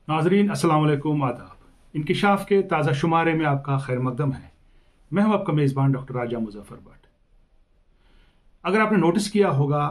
नाजरीन अस्सलाम वालेकुम, आदाब। इंकिशाफ के ताज़ा शुमारे में आपका खैर मकदम है। मैं हूं आपका मेज़बान डॉक्टर राजा मुजफ्फर भट्ट। अगर आपने नोटिस किया होगा,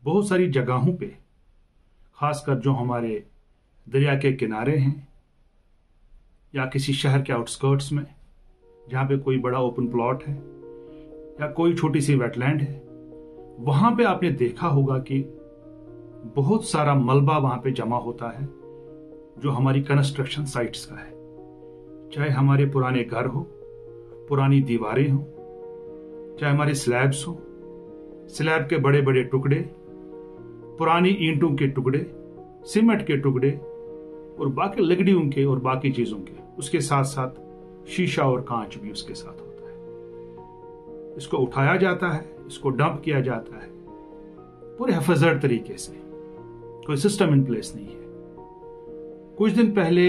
बहुत सारी जगहों पे, खासकर जो हमारे दरिया के किनारे हैं या किसी शहर के आउटस्कर्ट्स में, जहाँ पे कोई बड़ा ओपन प्लॉट है या कोई छोटी सी वेटलैंड है, वहां पे आपने देखा होगा कि बहुत सारा मलबा वहां पे जमा होता है जो हमारी कंस्ट्रक्शन साइट्स का है। चाहे हमारे पुराने घर हो, पुरानी दीवारें हो, चाहे हमारे स्लैब्स हो, स्लैब के बड़े बड़े टुकड़े, पुरानी ईंटों के टुकड़े, सीमेंट के टुकड़े और बाकी लकड़ियों के और बाकी चीजों के, उसके साथ साथ शीशा और कांच भी उसके साथ होता है। इसको उठाया जाता है, इसको डंप किया जाता है पूरे हिफाजत तरीके से। कोई सिस्टम इन प्लेस नहीं है। कुछ दिन पहले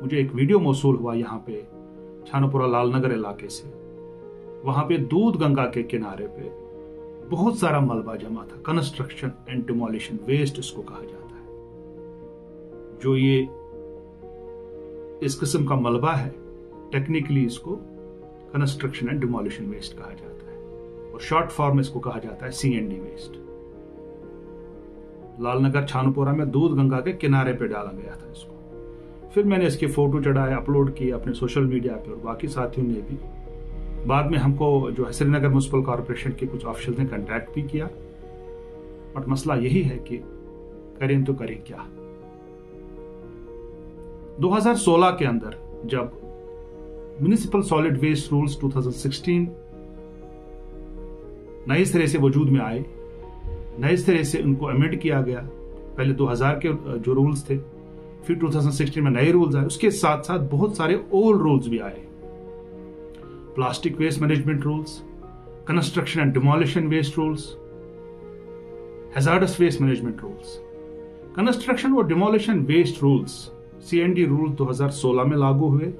मुझे एक वीडियो मौसूल हुआ यहाँ पे छानोपुरा लालनगर इलाके से। वहां पे दूध गंगा के किनारे पे बहुत सारा मलबा जमा था। कंस्ट्रक्शन एंड डिमोलिशन वेस्ट इसको कहा जाता है। जो ये इस किस्म का मलबा है, टेक्निकली इसको कंस्ट्रक्शन एंड डिमोलिशन वेस्ट कहा जाता है और शॉर्ट फॉर्म इसको कहा जाता है CND वेस्ट। लालनगर छानपुरा में दूध गंगा के किनारे पे डाला गया था इसको। फिर मैंने इसकी फोटो चढ़ाए, अपलोड की अपने सोशल मीडिया पे और बाकी साथियों ने भी। बाद में हमको जो है श्रीनगर म्युनिसिपल कॉर्पोरेशन के कुछ ऑफिशियल ने कांटेक्ट भी किया, बट मसला यही है कि करें तो करें क्या। 2016 के अंदर जब म्युनिसिपल सॉलिड वेस्ट रूल्स 2016 नए सिरे से वजूद में आए, नए सिरे से उनको अमेंड किया गया। पहले 2000 के जो रूल्स थे, फिर 2016 में नए रूल्स आए। उसके साथ साथ बहुत सारे ओल्ड रूल्स भी आए। Plastic waste management rules, construction and demolition waste rules, hazardous waste management rules. Construction और demolition waste rules CND rule 2016 में लागू हुए।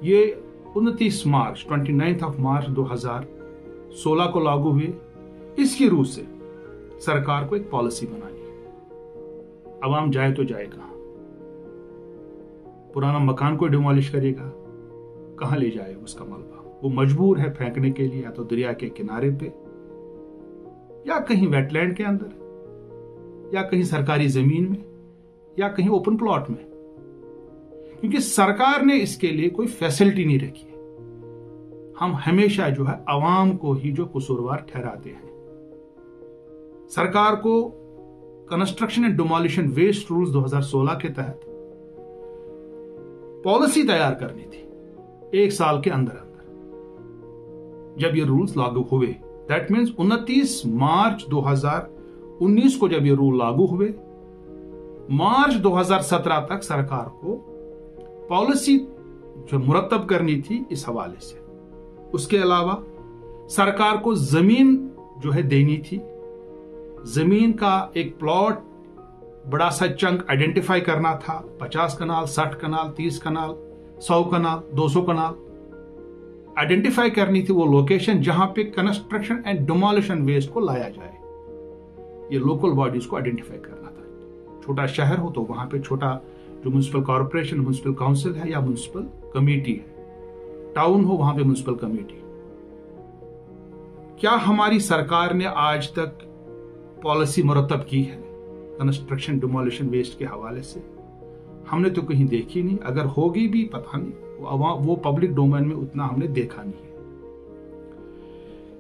ये 29 मार्च 2016 को लागू हुए। इसकी रूह से सरकार को एक पॉलिसी बनानी है। अवाम जाए तो जाए कहां? पुराना मकान को डिमोलिश करेगा, कहां ले जाए उसका मलबा? वो मजबूर है फेंकने के लिए या तो दरिया के किनारे पे, या कहीं वेटलैंड के अंदर, या कहीं सरकारी जमीन में, या कहीं ओपन प्लॉट में, क्योंकि सरकार ने इसके लिए कोई फैसिलिटी नहीं रखी है। हम हमेशा जो है अवाम को ही जो कसूरवार ठहराते हैं। सरकार को construction and demolition waste rules 2016 के तहत पॉलिसी तैयार करनी थी 1 साल के अंदर अंदर। जब ये रूल्स लागू हुए, दैट मीन्स 29 मार्च 2019 को जब ये रूल लागू हुए, मार्च 2017 तक सरकार को पॉलिसी जो मुरतब करनी थी इस हवाले से। उसके अलावा सरकार को जमीन जो है देनी थी। जमीन का एक प्लॉट बड़ा सा चंक आइडेंटिफाई करना था। 50 कनाल, 60 कनाल, 30 कनाल, 100 कनाल, 200 कनाल आइडेंटिफाई करनी थी। वो लोकेशन जहां पे कंस्ट्रक्शन एंड डिमोलिशन वेस्ट को लाया जाए, ये लोकल बॉडीज को आइडेंटिफाई करना था। छोटा शहर हो तो वहां पे छोटा जो म्युनिसिपल कॉर्पोरेशन, म्युनिसिपल काउंसिल है या म्युनिसिपल कमेटी है। टाउन हो वहां पे म्युनिसिपल कमेटी। क्या हमारी सरकार ने आज तक पॉलिसी मुरतब की है कंस्ट्रक्शन डिमोलिशन वेस्ट के हवाले से? हमने तो कहीं देखी नहीं। अगर होगी भी पता नहीं, वो पब्लिक डोमेन में उतना हमने देखा नहीं है।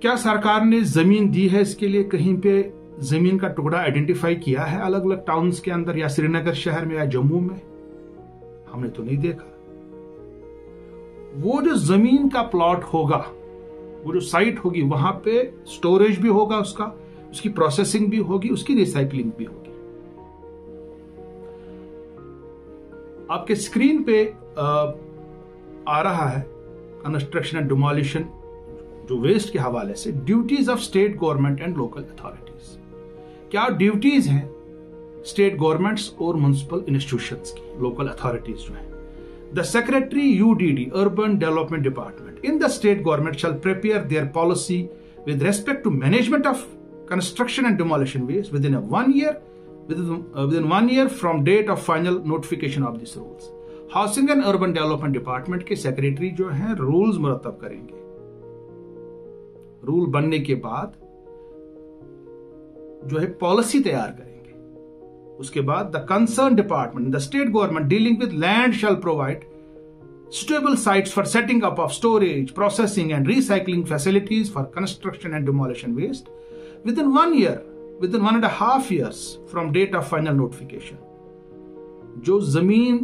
क्या सरकार ने जमीन दी है इसके लिए? कहीं पे जमीन का टुकड़ा आइडेंटिफाई किया है अलग अलग टाउन्स के अंदर या श्रीनगर शहर में या जम्मू में? हमने तो नहीं देखा। वो जो जमीन का प्लॉट होगा, वो जो साइट होगी, वहां पे स्टोरेज भी होगा, उसकी प्रोसेसिंग भी होगी, उसकी रिसाइकलिंग भी होगी। आपके स्क्रीन पे आ रहा है कंस्ट्रक्शन एंड डिमोलिशन जो वेस्ट के हवाले से duties of state government and local authorities. क्या ड्यूटीज हैं स्टेट गवर्नमेंट्स और म्युनिसिपल इंस्टीट्यूशंस की, लोकल अथॉरिटीज जो है? The secretary UDD urban development department in the state government shell prepare their policy with respect to management of construction and demolition waste within a 1 year within 1 year from date of final notification of these rules. Housing and urban development department के secretary जो हैं rules मुरतब करेंगे। Rule बनने के बाद जो है policy तैयार करेंगे। उसके बाद the concern department, the state government dealing with land shell provide suitable sites for setting up of storage, processing and recycling facilities for construction and demolition waste within 1 year, within 1.5 years from date of final notification. जो जमीन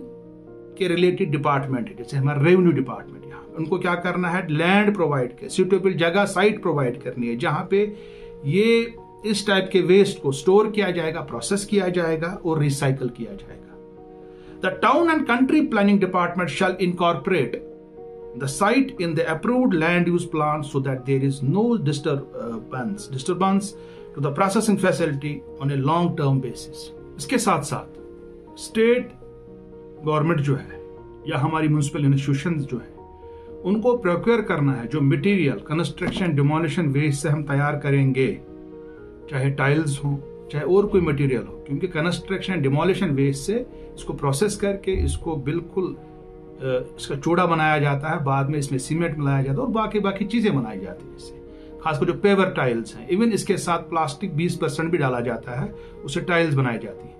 के related department है, जैसे हमारा revenue department, यहाँ उनको क्या करना है, लैंड प्रोवाइड कर, सूटेबल जगह साइट प्रोवाइड करनी है जहां पे ये इस टाइप के वेस्ट को स्टोर किया जाएगा, प्रोसेस किया जाएगा और रिसाइकल किया जाएगा। The town and country planning department shall incorporate the site in the approved land use plan so that there is no disturbance to the processing facility on a long term basis. इसके साथ साथ state government जो है या हमारी municipal institution जो है उनको प्रोक्योर करना है जो मटेरियल कंस्ट्रक्शन डिमोलिशन वेस्ट से हम तैयार करेंगे, चाहे टाइल्स हो चाहे और कोई मटेरियल हो, क्योंकि कंस्ट्रक्शन डिमोलिशन वेस्ट से इसको प्रोसेस करके इसको बिल्कुल इसका चूड़ा बनाया जाता है, बाद में इसमें सीमेंट मिलाया जाता है और बाकी चीजें बनाई जाती है इससे, खासकर जो पेवर टाइल्स हैं। इवन इसके साथ प्लास्टिक 20% भी डाला जाता है, उससे टाइल्स बनाई जाती है।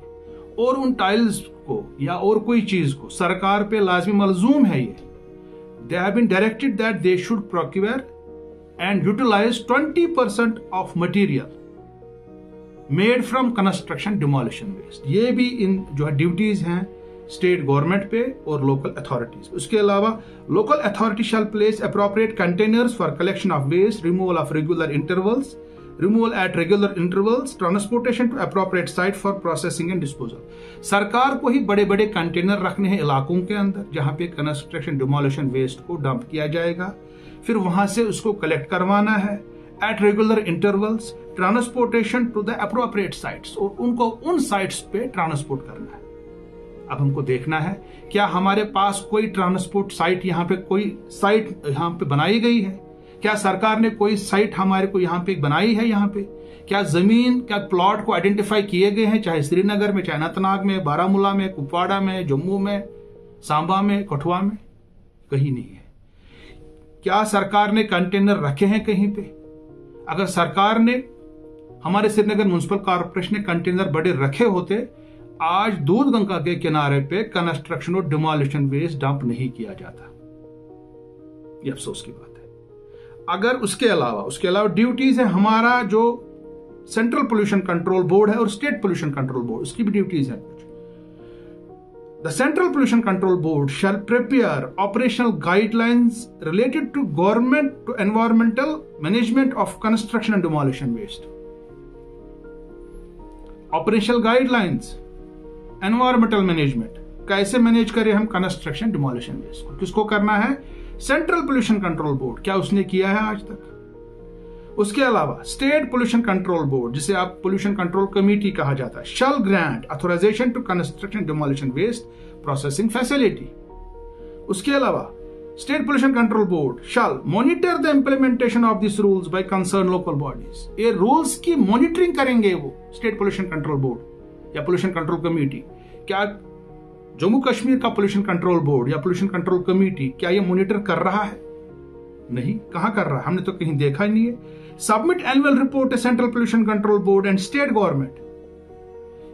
और उन टाइल्स को या और कोई चीज को सरकार पे लाजमी मलजूम है ये, they have been directed that they should procure and utilise 20% of material made from construction demolition waste. ये भी इन जो है ड्यूटीज हैं स्टेट गवर्नमेंट पे और लोकल अथॉरिटीज। उसके अलावा local authority shall place appropriate containers for collection of waste, removal of regular intervals, removal at regular intervals, transportation to appropriate site for processing and disposal. सरकार को ही बड़े बड़े container रखने हैं इलाकों के अंदर जहां पे कंस्ट्रक्शन डिमोलिशन वेस्ट को डंप किया जाएगा, फिर वहां से उसको कलेक्ट करवाना है at regular intervals, transportation to the appropriate sites, और उनको उन साइट्स पे ट्रांसपोर्ट करना है। अब हमको देखना है क्या हमारे पास कोई ट्रांसपोर्ट साइट यहाँ पे कोई साइट यहाँ पे बनाई गई है, क्या सरकार ने कोई साइट हमारे को यहाँ पे बनाई है, यहाँ पे क्या जमीन क्या प्लॉट को आइडेंटिफाई किए गए हैं, चाहे श्रीनगर में, चाहे अनंतनाग में, बारामूला में, कुपवाड़ा में, जम्मू में, सांबा में, कठुआ में, कहीं नहीं है। क्या सरकार ने कंटेनर रखे हैं कहीं पे? अगर सरकार ने, हमारे श्रीनगर म्युनिसिपल कॉर्पोरेशन ने कंटेनर बड़े रखे होते, आज दूध गंगा के किनारे पे कंस्ट्रक्शन और डिमोलिशन वेस्ट डंप नहीं किया जाता। ये अफसोस की बात है। अगर उसके अलावा ड्यूटीज है, हमारा जो सेंट्रल पोल्यूशन कंट्रोल बोर्ड है और स्टेट पोल्यूशन कंट्रोल बोर्ड, उसकी भी ड्यूटीज है कुछ। The Central Pollution Control Board shall prepare operational guidelines related to government to environmental management of construction and demolition waste. Operational guidelines, environmental management, कैसे manage करें हम construction demolition waste को, किसको करना है? Central pollution control board. क्या उसने किया है आज तक? उसके अलावा स्टेट पोल्यूशन कंट्रोल बोर्ड, जिसे आप पोल्यूशन कंट्रोल कमेटी कहा जाता है, shall grant authorisation to construction demolition waste processing facility. उसके अलावा state pollution control board shall monitor the implementation of this rules by concern local bodies. ये rules की monitoring करेंगे वो स्टेट पोल्यूशन कंट्रोल बोर्ड या पोल्यूशन कंट्रोल कमेटी। क्या जम्मू कश्मीर का pollution control board या पोल्यूशन कंट्रोल कमेटी क्या ये मॉनिटर कर रहा है? नहीं, कहां कर रहा है? हमने तो कहीं देखा ही नहीं है। Submit annual report to central pollution control board and state government.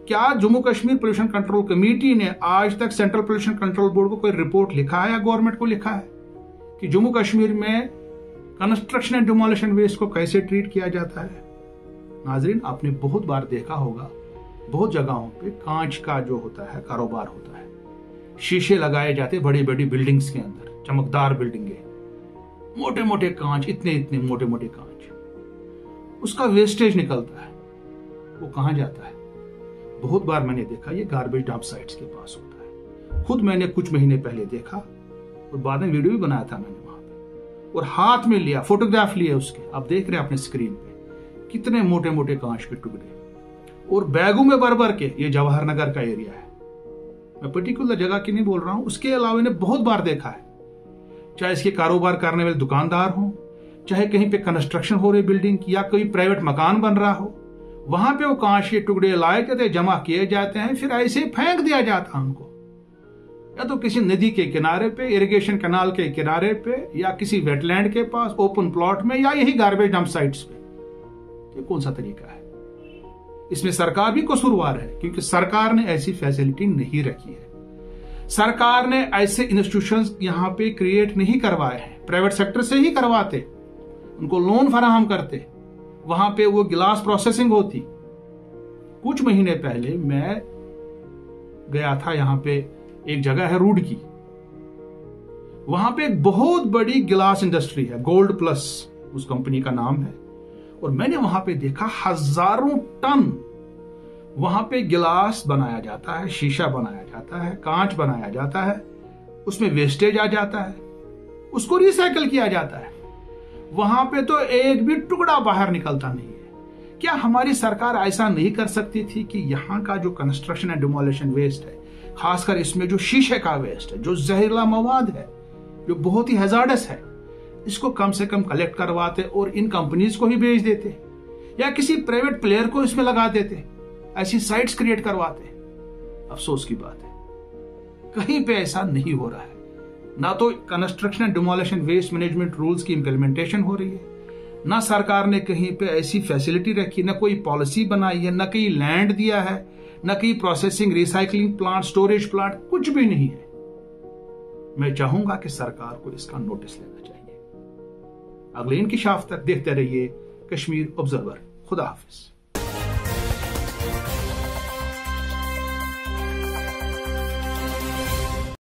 क्या Jammu Kashmir pollution control committee ने आज तक सेंट्रल पोल्यूशन कंट्रोल बोर्ड को कोई रिपोर्ट लिखा है या गवर्नमेंट को लिखा है कि जम्मू कश्मीर में कंस्ट्रक्शन एंड डिमोलिशन वेस्ट को कैसे ट्रीट किया जाता है? नाजरीन, आपने बहुत बार देखा होगा, बहुत जगहों पे कांच का जो होता है कारोबार होता है, शीशे लगाए जाते बड़ी बड़ी बिल्डिंग्स के अंदर, चमकदार बिल्डिंगें, मोटे मोटे कांच, इतने मोटे मोटे कांच, उसका वेस्टेज निकलता है, वो कहां जाता है? बहुत बार मैंने देखा ये गार्बेज डंप साइट्स के पास होता है। खुद मैंने कुछ महीने पहले देखा और बाद में वीडियो भी बनाया था मैंने वहां पे, और हाथ में लिया, फोटोग्राफ लिए उसके। आप देख रहे हैं अपने स्क्रीन पे कितने मोटे मोटे कांच के टुकड़े, और बैगों में भर भर के। ये जवाहर नगर का एरिया है, मैं पर्टिकुलर जगह की नहीं बोल रहा हूं। उसके अलावा इन्हें बहुत बार देखा है, चाहे इसके कारोबार करने वाले दुकानदार हो, चाहे कहीं पे कंस्ट्रक्शन हो रही बिल्डिंग की, या कोई प्राइवेट मकान बन रहा हो, वहां पे वो कांच के टुकड़े लाए जाते, जमा किए जाते हैं, फिर ऐसे फेंक दिया जाता है उनको, या तो किसी नदी के किनारे पे, इरिगेशन कैनाल के किनारे पे, या किसी वेटलैंड के पास ओपन प्लॉट में, या यही गार्बेज डंप साइट्स पे। ये कौन सा तरीका है? इसमें सरकार भी कसूरवार है, क्योंकि सरकार ने ऐसी फैसिलिटी नहीं रखी है। सरकार ने ऐसे इंस्टीट्यूशंस यहां पे क्रिएट नहीं करवाए हैं, प्राइवेट सेक्टर से ही करवाते, उनको लोन फराहम करते, वहां पे वो गिलास प्रोसेसिंग होती। कुछ महीने पहले मैं गया था, यहां पे एक जगह है रूडकी, वहां पे एक बहुत बड़ी गिलास इंडस्ट्री है, गोल्ड प्लस उस कंपनी का नाम है, और मैंने वहां पे देखा हजारों टन वहां पे गिलास बनाया जाता है, शीशा बनाया जाता है, कांच बनाया जाता है, उसमें वेस्टेज आ जाता है, उसको रिसाइकल किया जाता है, वहां पे तो एक भी टुकड़ा बाहर निकलता नहीं है। क्या हमारी सरकार ऐसा नहीं कर सकती थी कि यहाँ का जो कंस्ट्रक्शन एंड डिमोलिशन वेस्ट है, खासकर इसमें जो शीशे का वेस्ट है, जो जहरीला मवाद है, जो बहुत ही हैजार्डस है, इसको कम से कम कलेक्ट करवाते और इन कंपनीज को ही बेच देते, या किसी प्राइवेट प्लेयर को इसमें लगा देते, ऐसी साइट्स क्रिएट करवाते। अफसोस की बात है, कहीं पे ऐसा नहीं हो रहा है। ना तो construction and demolition waste management rules की इंप्लीमेंटेशन हो रही है, ना सरकार ने कहीं पे ऐसी फैसिलिटी रखी, ना कोई पॉलिसी बनाई है, ना कहीं लैंड दिया है, ना कहीं processing recycling plant, storage plant, कुछ भी नहीं है। मैं चाहूंगा कि सरकार को इसका नोटिस लेना चाहिए। अगले इंकिशाफ तक देखते रहिए कश्मीर ऑब्जर्वर। खुदा हाफिज।